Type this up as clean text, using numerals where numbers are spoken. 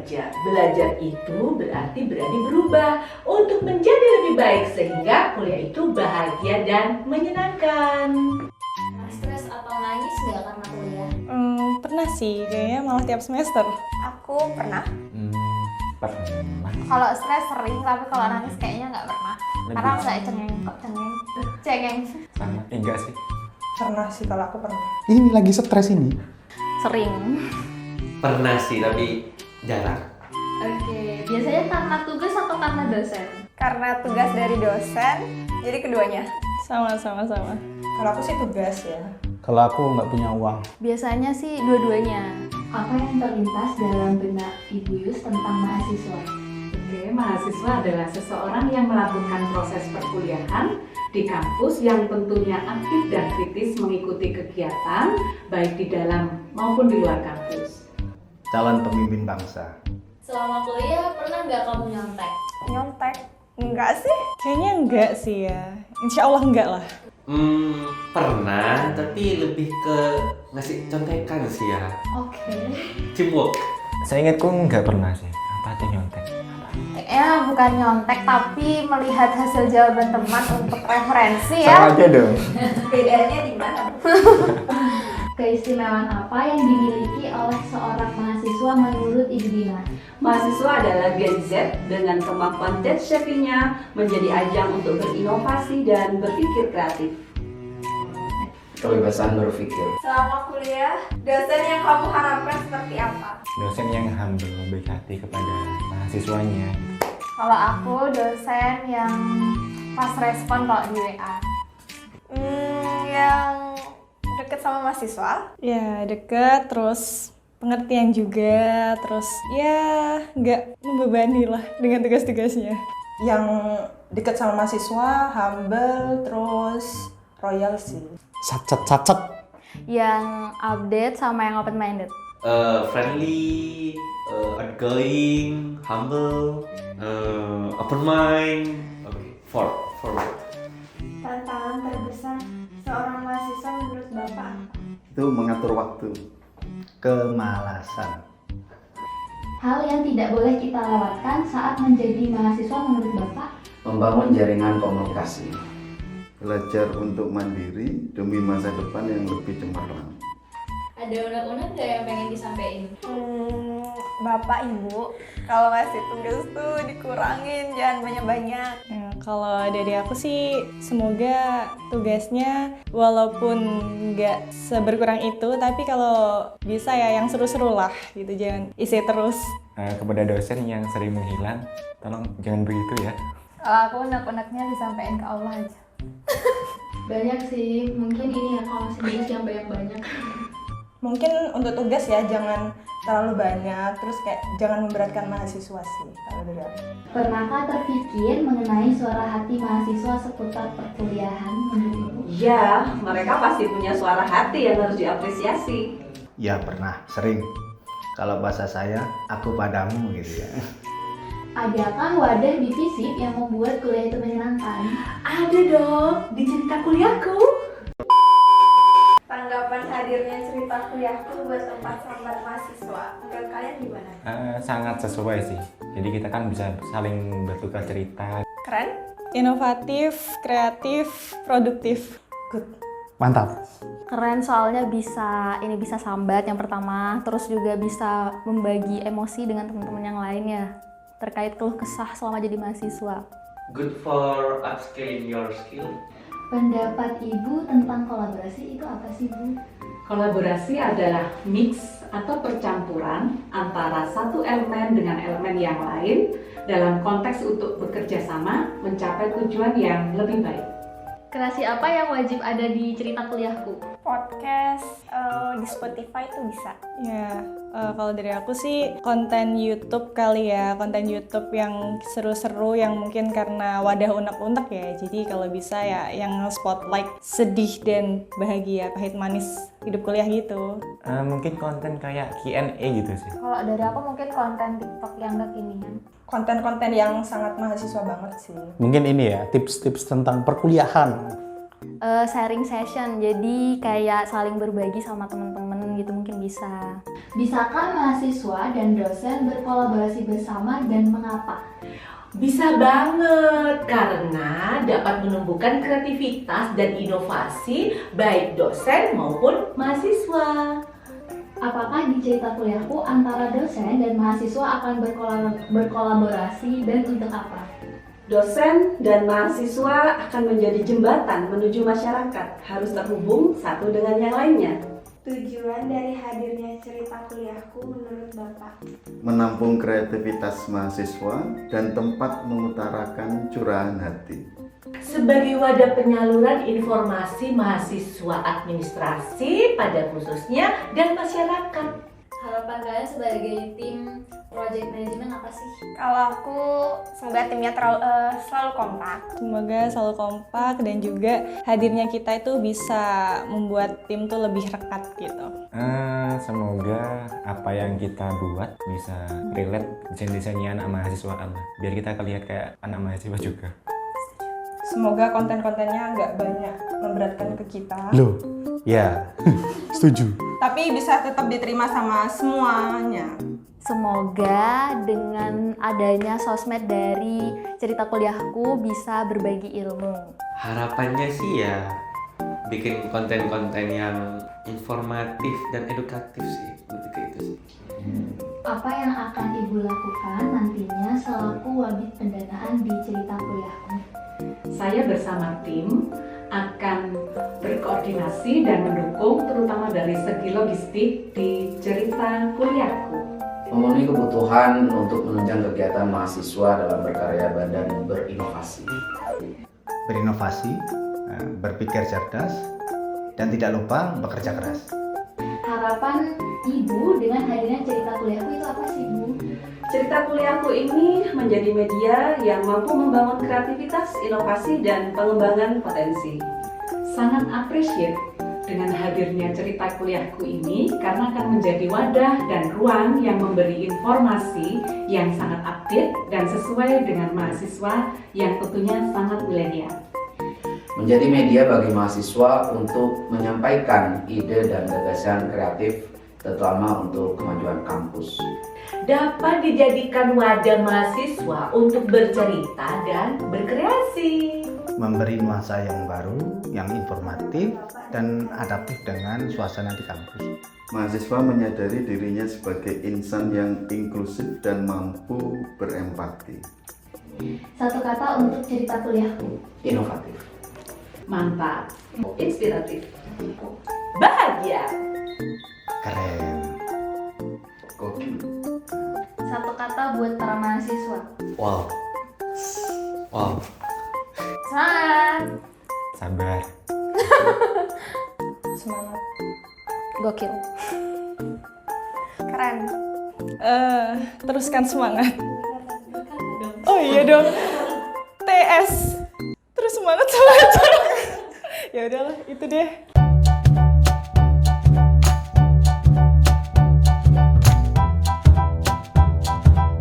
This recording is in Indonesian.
saja. Belajar itu berarti berani berubah untuk menjadi lebih baik sehingga kuliah itu bahagia dan menyenangkan. Stres atau nangis nggak karena kuliah? Pernah sih, kayaknya malah tiap semester. Aku pernah. Pernah. Kalau stres sering, tapi kalau nangis kayaknya nggak pernah. Karena nggak cengeng. Sama. Enggak sih. Pernah sih kalau aku pernah. Ini lagi stres ini. Sering. Pernah sih, tapi jarang. Oke, biasanya karena tugas atau karena dosen? Karena tugas dari dosen, jadi keduanya. Sama. Kalau aku sih tugas ya. Kalau aku nggak punya uang. Biasanya sih dua-duanya. Apa yang terlintas dalam benak Ibu Yus tentang mahasiswa? Oke, mahasiswa adalah seseorang yang melakukan proses perkuliahan di kampus yang tentunya aktif dan kritis mengikuti kegiatan baik di dalam maupun di luar kampus. Calon pemimpin bangsa. Selama kuliah pernah nggak kamu nyontek? Nyontek? Enggak sih. Kayaknya enggak sih ya. Insya Allah enggak lah. Pernah, tapi lebih ke ngasih contekan sih ya. Oke. Teamwork. Saya ingatku nggak pernah sih. Apa itu nyontek? Bukan nyontek, tapi melihat hasil jawaban teman untuk referensi Sama ya. aja dong. Bedanya di mana? Keistimewaan apa yang dimiliki oleh seorang mahasiswa menurut Ibu Dina? Mahasiswa adalah Gen Z dengan kemampuan tech savvy-nya menjadi ajang untuk berinovasi dan berpikir kreatif. Kebebasan berpikir. Selama kuliah, dosen yang kamu harapkan seperti apa? Dosen yang humble, baik hati kepada mahasiswanya. Kalau aku dosen yang pas respon kalau di WA. Yang deket sama mahasiswa. Ya deket, terus pengertian juga, terus ya nggak membebani lah dengan tugas-tugasnya. Yang dekat sama mahasiswa, humble, terus royal sih. Sacet. Yang update sama yang open minded. Friendly, outgoing, humble, open mind. Oke, forward. Tantangan terbesar seorang mahasiswa menurut Bapak? Itu mengatur waktu. Kemalasan. Hal yang tidak boleh kita lewatkan saat menjadi mahasiswa menurut Bapak? Membangun jaringan komunikasi. Belajar untuk mandiri demi masa depan yang lebih cemerlang. Ada unek-unek nggak yang pengen disampaikan? Bapak Ibu, kalau ngasih tugas tuh dikurangin, jangan banyak-banyak. Ya, kalau dari aku sih semoga tugasnya walaupun nggak seberkurang itu, tapi kalau bisa ya yang seru-seru lah gitu, jangan isi terus. Kepada dosen yang sering menghilang, tolong jangan begitu ya. Kalau aku unek-uneknya disampaikan ke Allah aja. Banyak sih, mungkin ini ya kalau masih nulis yang banyak-banyak. Mungkin untuk tugas ya jangan terlalu banyak, terus kayak jangan memberatkan mahasiswa sih kalau dari aku. Pernahkah terpikir mengenai suara hati mahasiswa seputar perkuliahan menurut Ibu? Ya, mereka pasti punya suara hati yang harus diapresiasi. Ya pernah, sering. Kalau bahasa saya, aku padamu gitu ya. Adakah wadah di FISIP yang membuat kuliah itu menyenangkan? Ada dong, di cerita kuliahku. Tanggapan hadirnya cerita kuliahku buat tempat sambat mahasiswa, menurut kalian gimana? Sangat sesuai sih. Jadi kita kan bisa saling bertukar cerita. Keren? Inovatif, kreatif, produktif. Good. Mantap. Keren soalnya bisa sambat yang pertama, terus juga bisa membagi emosi dengan teman-teman yang lainnya terkait keluh kesah selama jadi mahasiswa. Good for upscaling your skill. Pendapat Ibu tentang kolaborasi itu apa sih, Bu? Kolaborasi adalah mix atau percampuran antara satu elemen dengan elemen yang lain dalam konteks untuk bekerja sama mencapai tujuan yang lebih baik. Kreasi apa yang wajib ada di cerita kuliahku? Podcast di Spotify tuh bisa. Ya, kalau dari aku sih konten YouTube kali ya, konten YouTube yang seru-seru yang mungkin karena wadah unek-unek ya. Jadi kalau bisa ya yang spotlight sedih dan bahagia, pahit manis hidup kuliah gitu. Mungkin konten kayak Q&A gitu sih. Kalau dari aku mungkin konten TikTok yang kekinian. Konten-konten yang sangat mahasiswa banget sih. Mungkin ini ya, tips-tips tentang perkuliahan. Sharing session, jadi kayak saling berbagi sama teman-teman temen gitu mungkin bisa. Bisakah mahasiswa dan dosen berkolaborasi bersama dan mengapa? Bisa banget, karena dapat menumbuhkan kreativitas dan inovasi baik dosen maupun mahasiswa. Apakah di cerita kuliahku antara dosen dan mahasiswa akan berkolaborasi dan untuk apa? Dosen dan mahasiswa akan menjadi jembatan menuju masyarakat, harus terhubung satu dengan yang lainnya. Tujuan dari hadirnya cerita kuliahku menurut Bapak? Menampung kreativitas mahasiswa dan tempat mengutarakan curahan hati. Sebagai wadah penyaluran informasi mahasiswa administrasi pada khususnya dan masyarakat. Harapan kalian sebagai tim project management apa sih? Kalau aku semoga timnya selalu kompak. Semoga selalu kompak dan juga hadirnya kita itu bisa membuat tim tuh lebih rekat gitu. Semoga apa yang kita buat bisa relate desain-desainnya anak mahasiswa Allah. Biar kita kelihatan kayak anak mahasiswa juga. Semoga konten-kontennya nggak banyak memberatkan ke kita. Loh, ya, setuju. Tapi bisa tetap diterima sama semuanya. Semoga dengan adanya sosmed dari cerita kuliahku bisa berbagi ilmu. Harapannya sih ya bikin konten-konten yang informatif dan edukatif sih, lebih ke itu sih. Apa yang akan Ibu lakukan nantinya selaku wabit pendanaan di cerita kuliahku? Saya bersama tim akan berkoordinasi dan mendukung terutama dari segi logistik di cerita kuliahku. Memenuhi kebutuhan untuk menunjang kegiatan mahasiswa dalam berkarya dan berinovasi. Berinovasi, berpikir cerdas, dan tidak lupa bekerja keras. Harapan Ibu dengan hadirnya cerita kuliahku itu apa sih, Bu? Cerita kuliahku ini menjadi media yang mampu membangun kreativitas, inovasi, dan pengembangan potensi. Sangat appreciate dengan hadirnya cerita kuliahku ini karena akan menjadi wadah dan ruang yang memberi informasi yang sangat update dan sesuai dengan mahasiswa yang tentunya sangat milenial. Menjadi media bagi mahasiswa untuk menyampaikan ide dan gagasan kreatif, terutama untuk kemajuan kampus. Dapat dijadikan wadah mahasiswa untuk bercerita dan berkreasi. Memberi nuansa yang baru, yang informatif, dan adaptif dengan suasana di kampus. Mahasiswa menyadari dirinya sebagai insan yang inklusif dan mampu berempati. Satu kata untuk cerita kuliahku. Inovatif. Mantap. Inspiratif. Bahagia. Keren. Gokil. Satu kata buat para mahasiswa. Wow. Wow. Semangat! Sabar. Semangat. Gokil. Keren. Teruskan semangat. Oh iya dong. TS. Terus semangat sama aja. Ya udahlah, itu deh.